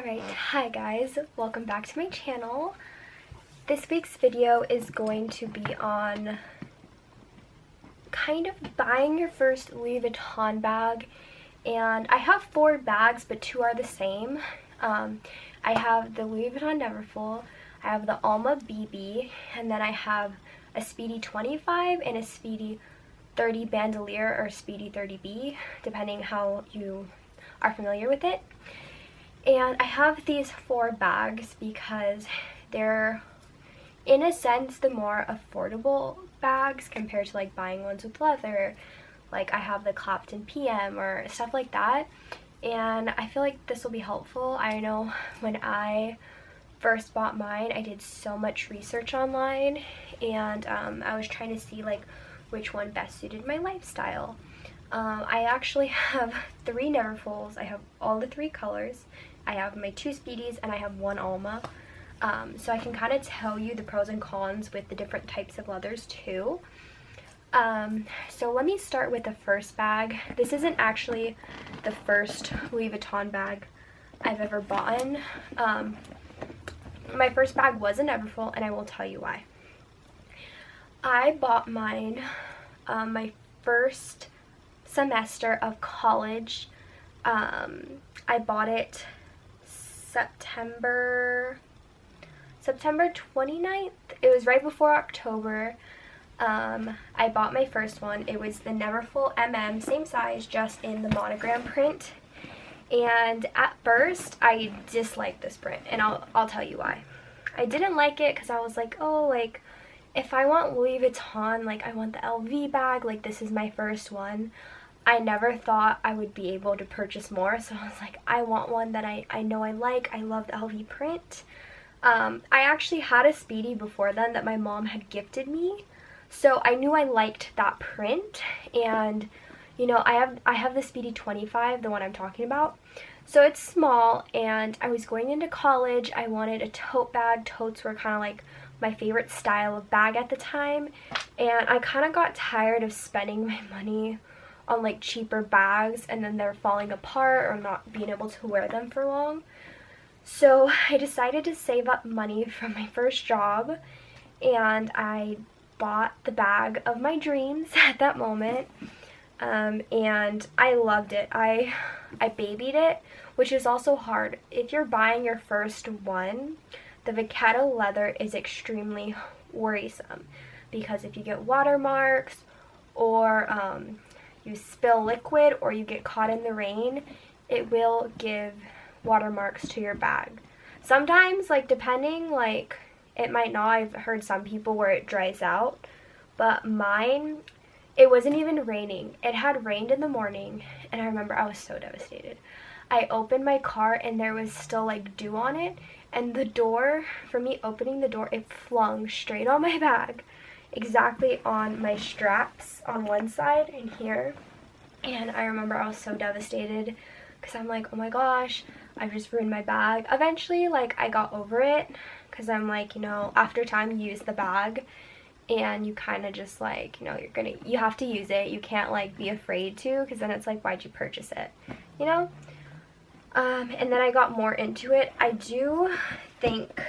Alright, hi guys, welcome back to my channel. This week's video is going to be on kind of buying your first Louis Vuitton bag, and I have 4 bags but 2 are the same. I have the Louis Vuitton Neverfull, I have the Alma BB, and then I have a Speedy 25 and a Speedy 30 Bandoulière or Speedy 30B, depending how you are familiar with it. And I have these 4 bags because they're, in a sense, the more affordable bags compared to like buying ones with leather. Like I have the Clapton PM or stuff like that. And I feel like this will be helpful. I know when I first bought mine, I did so much research online, and I was trying to see like which one best suited my lifestyle. I actually have 3 Neverfulls. I have all the 3 colors. I have my 2 Speedies and I have 1 Alma. So I can kind of tell you the pros and cons with the different types of leathers too. So let me start with the first bag. This isn't actually the first Louis Vuitton bag I've ever bought. My first bag was a Neverfull, and I will tell you why. I bought mine my first semester of college. I bought it September 29th. It was right before October. I bought my first one. It was the Neverfull MM, same size, just in the monogram print. And at first I disliked this print, and I'll tell you why. I didn't like it because I was like, oh, like if I want Louis Vuitton, like I want the LV bag, like this is my first one. I never thought I would be able to purchase more, so I was like, I want one that I know I like. I love the LV print. I actually had a Speedy before then that my mom had gifted me, so I knew I liked that print. And you know, I have the Speedy 25, the one I'm talking about. So it's small, and I was going into college. I wanted a tote bag. Totes were kind of like my favorite style of bag at the time, and I kind of got tired of spending my money on like cheaper bags and then they're falling apart or not being able to wear them for long. So I decided to save up money from my first job, and I bought the bag of my dreams at that moment. And I loved it. I babied it, which is also hard. If you're buying your first one, the Vuitton leather is extremely worrisome because if you get watermarks or you spill liquid or you get caught in the rain, it will give watermarks to your bag. Sometimes, like depending, like it might not. I've heard some people where it dries out, but mine, it wasn't even raining. It had rained in the morning, and I remember I was so devastated. I opened my car and there was still like dew on it, and the door, for me opening the door, it flung straight on my bag, exactly on my straps on one side and here. And I remember I was so devastated because I'm like, oh my gosh, I've just ruined my bag. Eventually, like, I got over it because I'm like, you know, after time you use the bag and you kind of just like, you know, you have to use it. You can't like be afraid to, because then it's like, why'd you purchase it, you know? And then I got more into it. I do think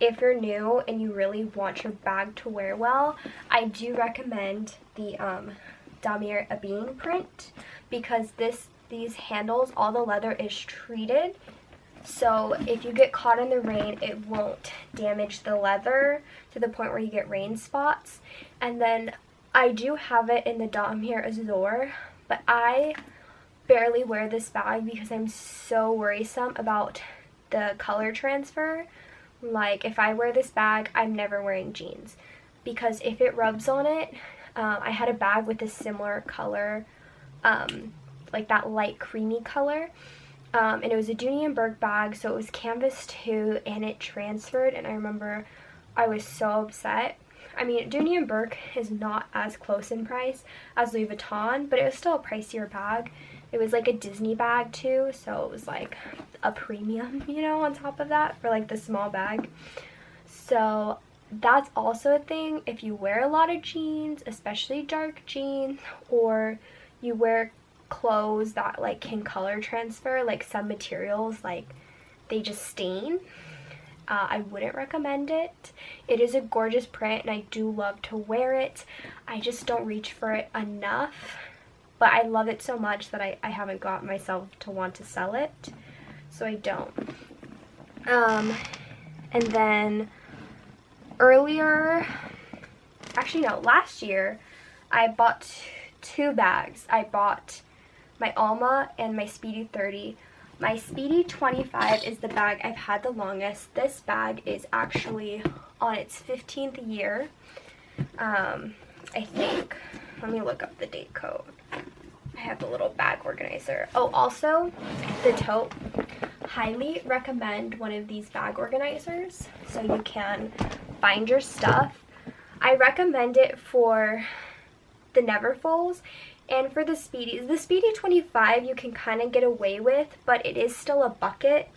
if you're new and you really want your bag to wear well, I do recommend the Damier Ebene print, because these handles, all the leather is treated, so if you get caught in the rain, it won't damage the leather to the point where you get rain spots. And then I do have it in the Damier Azur, but I barely wear this bag because I'm so worrisome about the color transfer. Like if I wear this bag, I'm never wearing jeans, because if it rubs on it, I had a bag with a similar color, like that light creamy color, and it was a Dooney & Bourke bag, so it was canvas too, and it transferred, and I remember I was so upset. I mean, Dooney & Bourke is not as close in price as Louis Vuitton, but it was still a pricier bag. It was like a Disney bag too, so it was like a premium, you know, on top of that for like the small bag. So that's also a thing. If you wear a lot of jeans, especially dark jeans, or you wear clothes that like can color transfer, like some materials like they just stain. I wouldn't recommend it. It is a gorgeous print and I do love to wear it. I just don't reach for it enough. But I love it so much that I haven't got myself to want to sell it. So I don't. And then last year I bought two bags. I bought my Alma and my Speedy 30. My Speedy 25 is the bag I've had the longest. This bag is actually on its 15th year. I think. Let me look up the date code. I have the little bag organizer. Oh, also, the tote. Highly recommend one of these bag organizers so you can find your stuff. I recommend it for the Neverfulls and for the Speedies. The Speedy 25 you can kind of get away with, but it is still a bucket,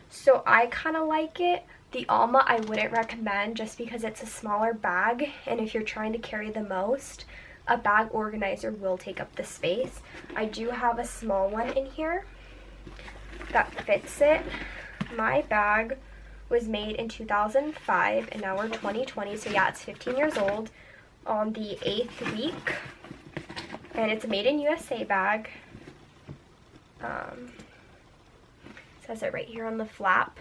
so I kind of like it. The Alma I wouldn't recommend just because it's a smaller bag, and if you're trying to carry the most, a bag organizer will take up the space. I do have a small one in here that fits it. My bag was made in 2005 and now we're 2020, so yeah, it's 15 years old, on the 8th week, and it's a made in USA bag. Says it right here on the flap.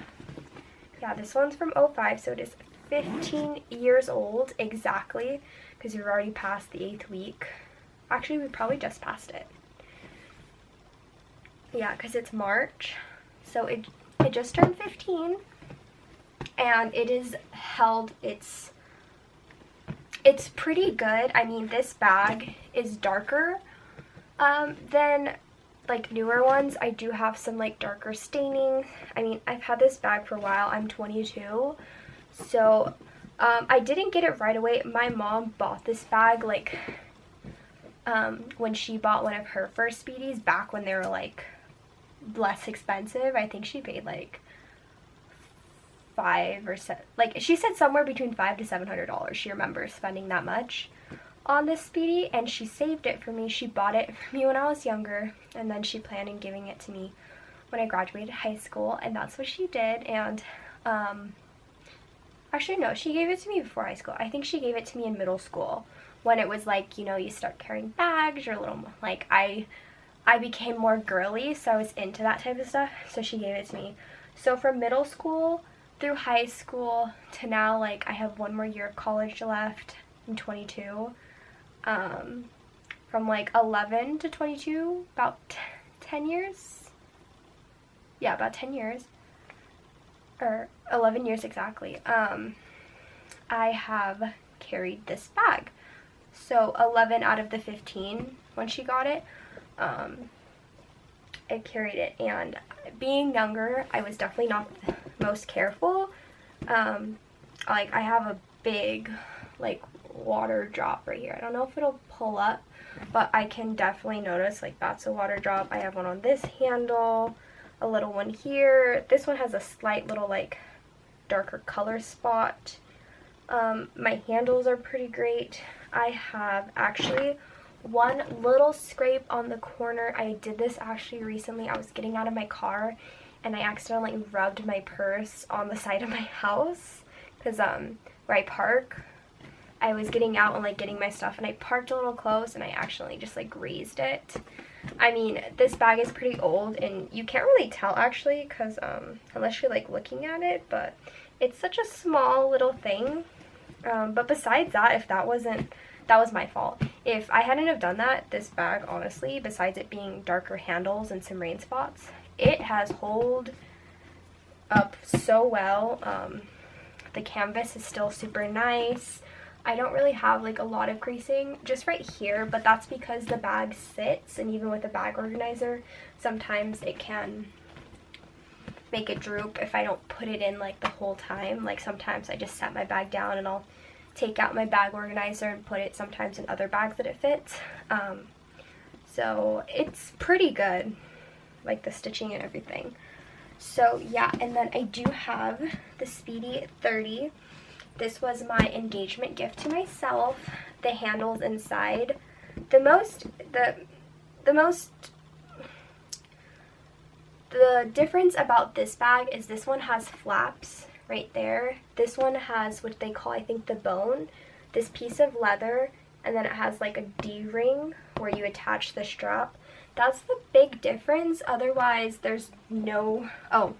Yeah, this one's from 05, so it is 15 years old exactly, because you're already past the 8th week. Actually, we probably just passed it. Yeah, because it's March, so it just turned 15, and it is held, it's pretty good. I mean, this bag is darker than like newer ones. I do have some like darker staining. I mean, I've had this bag for a while. I'm 22, so I didn't get it right away. My mom bought this bag like when she bought one of her first Speedies back when they were like less expensive. I think she paid like she said somewhere between $500 to $700. She remembers spending that much on this Speedy, and she saved it for me. She bought it for me when I was younger, and then she planned on giving it to me when I graduated high school, and that's what she did. And actually no, she gave it to me before high school. I think she gave it to me in middle school when it was like, you know, you start carrying bags, you're a little more like, I became more girly, so I was into that type of stuff, so she gave it to me. So from middle school through high school to now, like, I have one more year of college left. I'm 22. From like 11 to 22, about 10 years. Yeah, about 10 years. Or 11 years exactly. I have carried this bag. So 11 out of the 15 when she got it, I carried it. And being younger, I was definitely not the most careful. Like, I have a big like water drop right here. I don't know if it'll pull up, but I can definitely notice like that's a water drop. I have one on this handle, a little one here. This one has a slight little like darker color spot. My handles are pretty great. I have actually one little scrape on the corner. I did this actually recently. I was getting out of my car and I accidentally rubbed my purse on the side of my house because where I park, I was getting out and like getting my stuff, and I parked a little close and I accidentally just like grazed it. I mean, this bag is pretty old and you can't really tell actually because unless you're like looking at it, but it's such a small little thing. But besides that, if that was my fault. If I hadn't have done that, this bag, honestly, besides it being darker handles and some rain spots, it has held up so well. The canvas is still super nice. I don't really have like a lot of creasing, just right here, but that's because the bag sits, and even with a bag organizer, sometimes it can make it droop if I don't put it in like the whole time. Like sometimes I just set my bag down and I'll take out my bag organizer and put it sometimes in other bags that it fits. So it's pretty good, like the stitching and everything. So yeah, and then I do have the Speedy 30. This was my engagement gift to myself. The handles inside, the The difference about this bag is this one has flaps right there. This one has what they call, I think, the bone, this piece of leather, and then it has like a D-ring where you attach the strap. That's the big difference. Otherwise, there's no... Oh,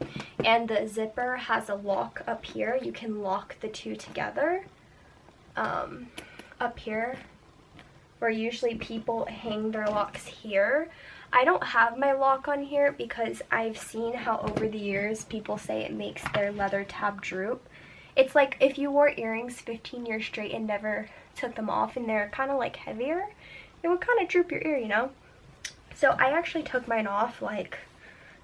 and the zipper has a lock up here. You can lock the two together. Up here, where usually people hang their locks here. I don't have my lock on here because I've seen how over the years people say it makes their leather tab droop. It's like if you wore earrings 15 years straight and never took them off and they're kind of like heavier, it would kind of droop your ear, you know? So I actually took mine off like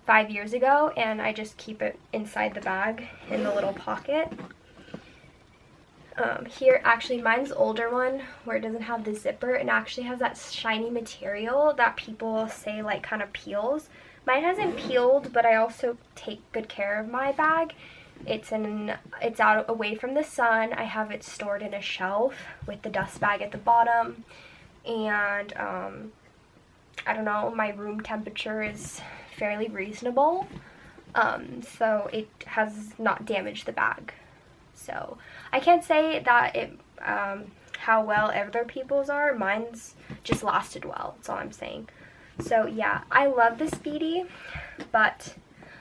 5 years ago, and I just keep it inside the bag in the little pocket. Here, actually, mine's older one where it doesn't have the zipper and actually has that shiny material that people say like kind of peels. Mine hasn't peeled, but I also take good care of my bag. It's out away from the sun. I have it stored in a shelf with the dust bag at the bottom, and I don't know, my room temperature is fairly reasonable, so it has not damaged the bag. So I can't say that it how well other people's are. Mine's just lasted well, that's all I'm saying. So yeah, I love the Speedy, but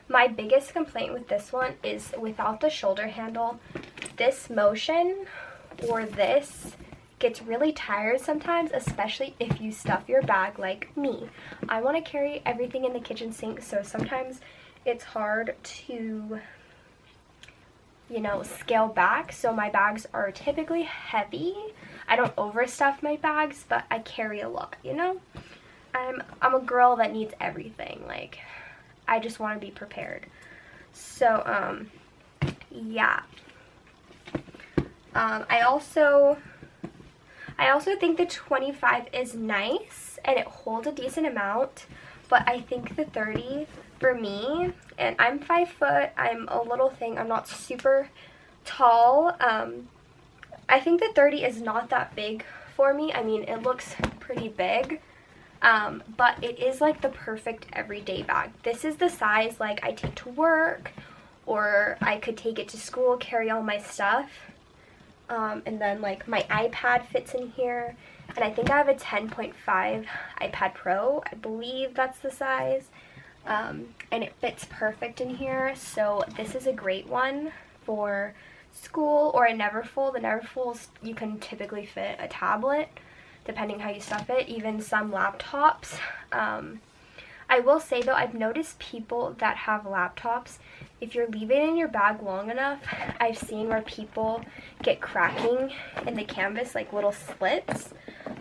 my biggest complaint with this one is without the shoulder handle, this motion or this gets really tired sometimes, especially if you stuff your bag like me. I want to carry everything in the kitchen sink, so sometimes it's hard to, you know, scale back. So my bags are typically heavy. I don't overstuff my bags, but I carry a lot, you know? I'm a girl that needs everything. Like, I just want to be prepared. So, yeah. I also think the 25 is nice and it holds a decent amount, but I think the 30 for me, and I'm 5 foot, I'm a little thing, I'm not super tall, I think the 30 is not that big for me. I mean, it looks pretty big, but it is like the perfect everyday bag. This is the size like I take to work, or I could take it to school, carry all my stuff. And then like my iPad fits in here, and I think I have a 10.5 iPad Pro, I believe that's the size, and it fits perfect in here. So this is a great one for school or a Neverfull. The Neverfulls, you can typically fit a tablet depending how you stuff it, even some laptops. I will say though, I've noticed people that have laptops, if you're leaving it in your bag long enough, I've seen where people get cracking in the canvas, like little slits.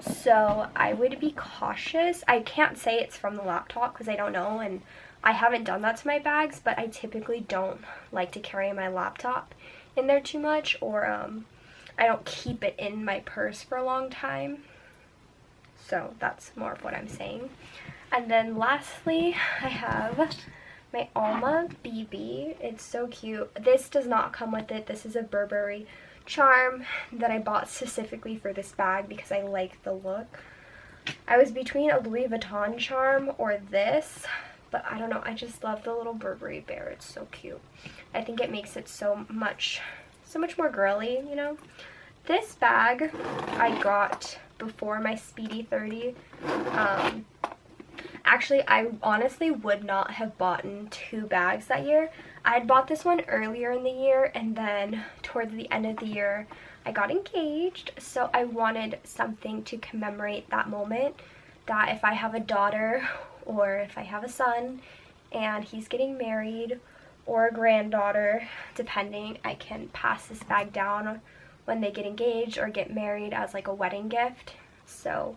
So I would be cautious. I can't say it's from the laptop because I don't know, and I haven't done that to my bags, but I typically don't like to carry my laptop in there too much, or I don't keep it in my purse for a long time. So that's more of what I'm saying. And then lastly, I have my Alma BB. It's so cute. This does not come with it. This is a Burberry charm that I bought specifically for this bag because I like the look. I was between a Louis Vuitton charm or this, but I don't know. I just love the little Burberry bear. It's so cute. I think it makes it so much more girly, you know. This bag I got before my Speedy 30. Actually, I honestly would not have bought 2 bags that year. I had bought this one earlier in the year, and then towards the end of the year, I got engaged. So I wanted something to commemorate that moment, that if I have a daughter or if I have a son and he's getting married, or a granddaughter, depending, I can pass this bag down when they get engaged or get married as like a wedding gift. So,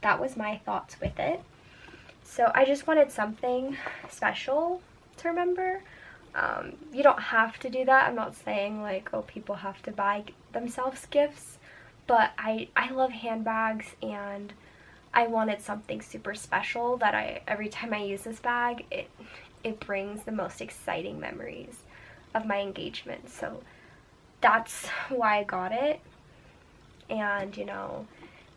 that was my thoughts with it. So I just wanted something special to remember. You don't have to do that. I'm not saying like, oh, people have to buy themselves gifts, but I love handbags, and I wanted something super special that every time I use this bag, it brings the most exciting memories of my engagement. So that's why I got it. And, you know,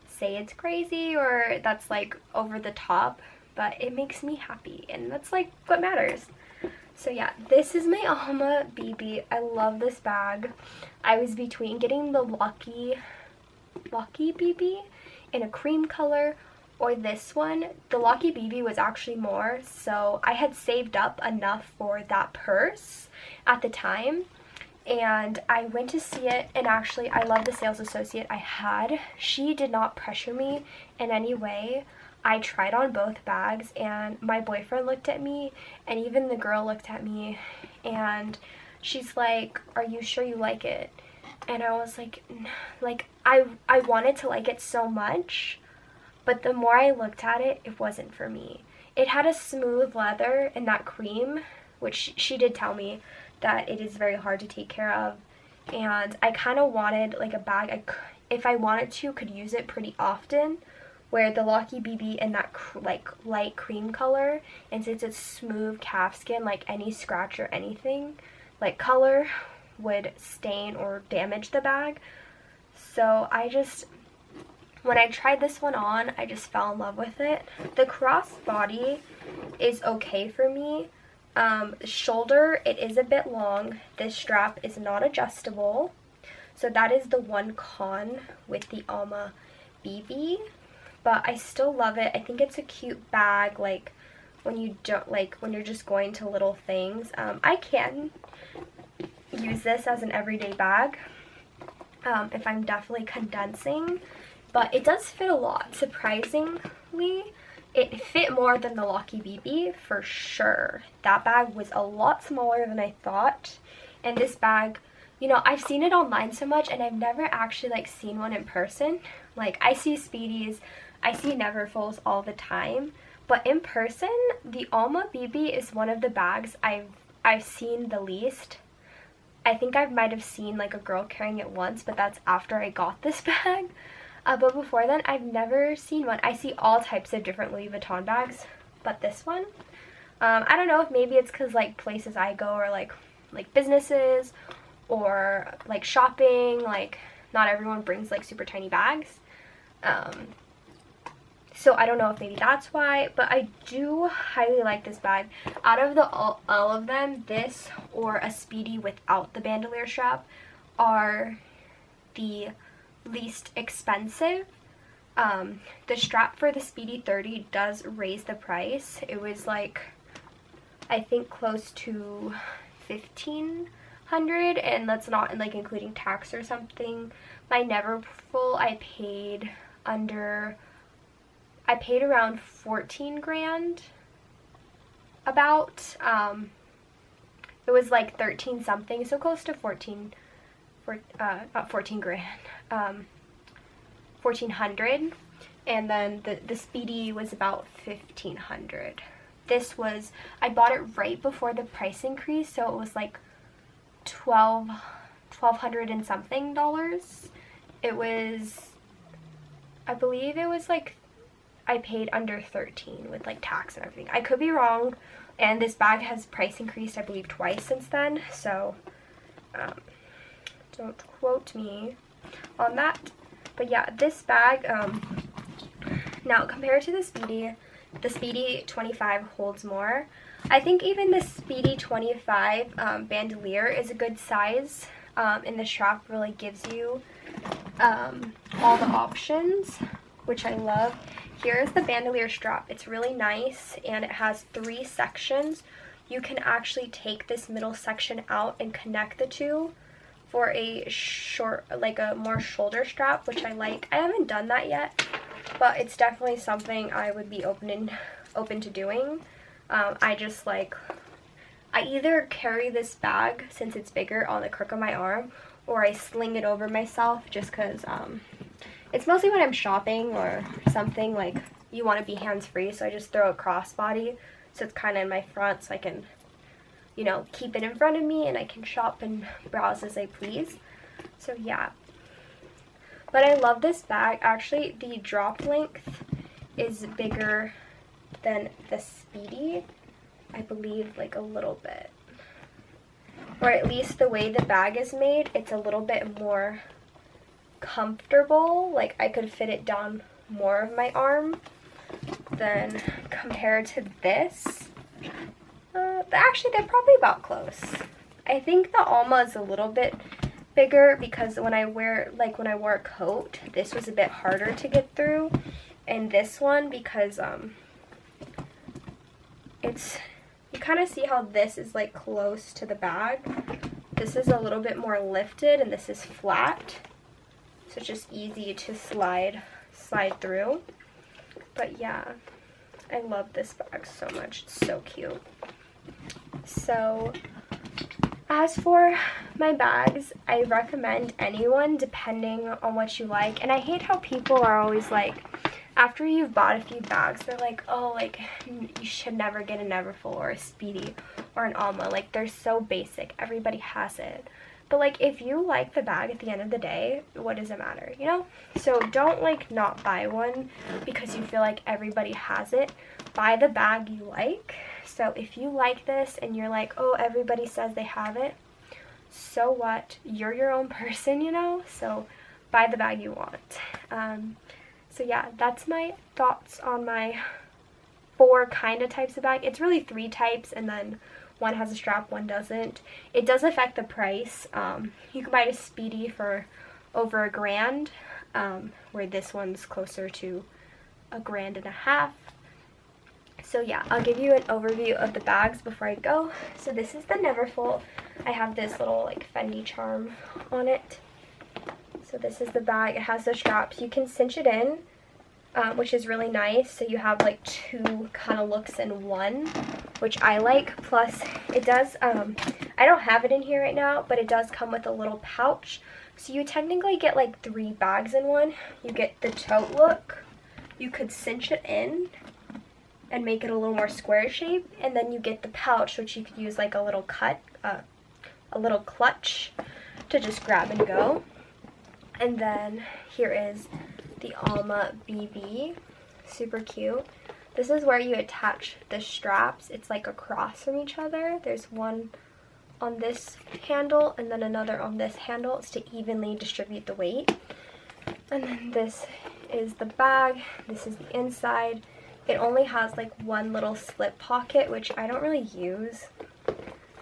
say it's crazy or that's like over the top, but it makes me happy, and that's like what matters. So yeah, this is my Alma BB. I love this bag. I was between getting the Lucky BB in a cream color or this one. The Lucky BB was actually more, so I had saved up enough for that purse at the time, and I went to see it, and actually I love the sales associate I had. She did not pressure me in any way. I tried on both bags, and my boyfriend looked at me, and even the girl looked at me, and she's like, "Are you sure you like it?" And I was like, I wanted to like it so much, but the more I looked at it, it wasn't for me. It had a smooth leather and that cream, which she did tell me that it is very hard to take care of, and I kind of wanted like a bag if I wanted to, could use it pretty often, where the Lucky BB in that like light cream color, and since it's smooth calfskin, like any scratch or anything like color would stain or damage the bag. So when I tried this one on, I just fell in love with it. The crossbody is okay for me. Shoulder, it is a bit long. This strap is not adjustable, so that is the one con with the Alma BB, but I still love it. I think it's a cute bag, like when you don't, like when you're just going to little things. I can use this as an everyday bag if I'm definitely condensing, but it does fit a lot. Surprisingly, it fit more than the Lucky BB for sure. That bag was a lot smaller than I thought, and this bag, you know, I've seen it online so much, and I've never actually like seen one in person. Like I see Speedies, I see Neverfulls all the time, but in person, the Alma BB is one of the bags I've seen the least. I think I might have seen like a girl carrying it once, but that's after I got this bag. But before then, I've never seen one. I see all types of different Louis Vuitton bags, but this one, I don't know if maybe it's because like places I go are like businesses or like shopping, like not everyone brings like super tiny bags. So I don't know if maybe that's why, but I do highly like this bag. Out of all of them, this or a Speedy without the bandoulière strap are the least expensive. The strap for the Speedy 30 does raise the price. It was like, I think close to $1,500, and that's not like including tax or something. My Neverfull, I paid around 14 grand about. It was like 13 something, so close to 14, not 14 grand, 1,400, and then the Speedy was about 1,500. This was, I bought it right before the price increase, so it was like $1,200 and something dollars. It was, I believe it was like, I paid under 13 with like tax and everything. I could be wrong, and this bag has price increased I believe twice since then, so don't quote me on that. But yeah, this bag, now compared to the Speedy 25 holds more. I think even the Speedy 25 bandoulière is a good size, and the strap really gives you all the options, which I love. Here's the bandoulière strap. It's really nice, and it has 3 sections. You can actually take this middle section out and connect the two for a short, like a more shoulder strap, which I like. I haven't done that yet, but it's definitely something I would be open to doing. I just like, I either carry this bag, since it's bigger, on the crook of my arm, or I sling it over myself, just because it's mostly when I'm shopping or something, like you want to be hands-free, so I just throw a crossbody so it's kind of in my front, so I can, you know, keep it in front of me and I can shop and browse as I please. So yeah, but I love this bag. Actually, the drop length is bigger than the Speedy, I believe, like a little bit, or at least the way the bag is made, it's a little bit more comfortable. Like I could fit it down more of my arm. then compared to this, actually they're probably about close. I think the Alma is a little bit bigger because when I wore a coat, this was a bit harder to get through, and this one, because you kind of see how this is like close to the bag. This is a little bit more lifted and this is flat, so it's just easy to slide through. But yeah, I love this bag so much. It's so cute. So as for my bags, I recommend anyone depending on what you like. And I hate how people are always like, after you've bought a few bags, they're like, oh, like, you should never get a Neverfull or a Speedy or an Alma. Like, they're so basic. Everybody has it. But, like, if you like the bag at the end of the day, what does it matter, you know? So don't, like, not buy one because you feel like everybody has it. Buy the bag you like. So if you like this and you're like, oh, everybody says they have it, so what? You're your own person, you know? So buy the bag you want. So yeah, that's my thoughts on my 4 kind of types of bag. It's really 3 types, and then one has a strap, one doesn't. It does affect the price. You can buy a Speedy for over $1,000, where this one's closer to $1.50. So yeah, I'll give you an overview of the bags before I go. So this is the Neverfull. I have this little like Fendi charm on it. So this is the bag. It has the straps. You can cinch it in, which is really nice. So you have like 2 kind of looks in one, which I like. Plus it does, I don't have it in here right now, but it does come with a little pouch. So you technically get like 3 bags in one. You get the tote look. You could cinch it in and make it a little more square shape, and then you get the pouch, which you could use like a little clutch to just grab and go. And then here is the Alma BB, super cute. This is where you attach the straps. It's like across from each other. There's one on this handle and then another on this handle. It's to evenly distribute the weight. And then this is the bag. This is the inside. It only has like one little slip pocket, which I don't really use.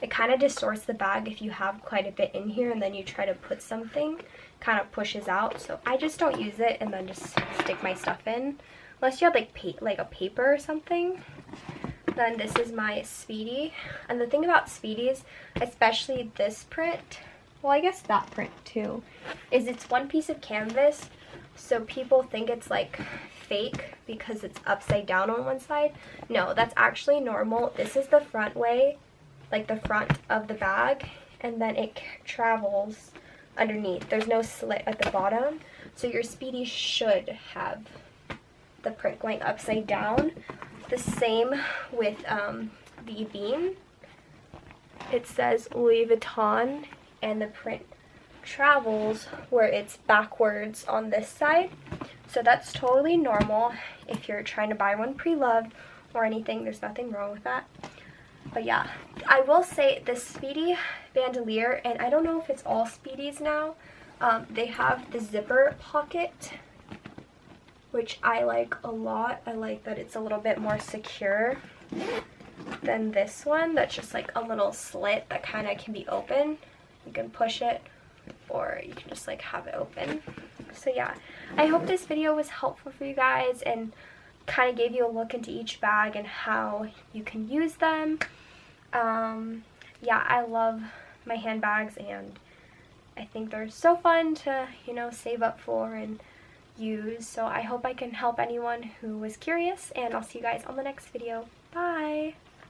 It kind of distorts the bag if you have quite a bit in here and then you try to put something, kind of pushes out. So I just don't use it and then just stick my stuff in. Unless you have like a paper or something. Then this is my Speedy. And the thing about Speedies, especially this print, well I guess that print too, is it's one piece of canvas. So people think it's like fake because it's upside down on one side. No, that's actually normal. This is the front way, like the front of the bag, and then it travels underneath. There's no slit at the bottom, so your Speedy should have the print going upside down. The same with the bean. It says Louis Vuitton, and the print travels where it's backwards on this side. So that's totally normal if you're trying to buy one pre-loved or anything. There's nothing wrong with that. But yeah, I will say the Speedy Bandoulière, and I don't know if it's all Speedies now, they have the zipper pocket, which I like a lot. I like that it's a little bit more secure than this one that's just like a little slit that kind of can be open. You can push it or you can just like have it open. So yeah, I hope this video was helpful for you guys and kind of gave you a look into each bag and how you can use them. Yeah, I love my handbags and I think they're so fun to, you know, save up for and use. So I hope I can help anyone who was curious, and I'll see you guys on the next video. Bye!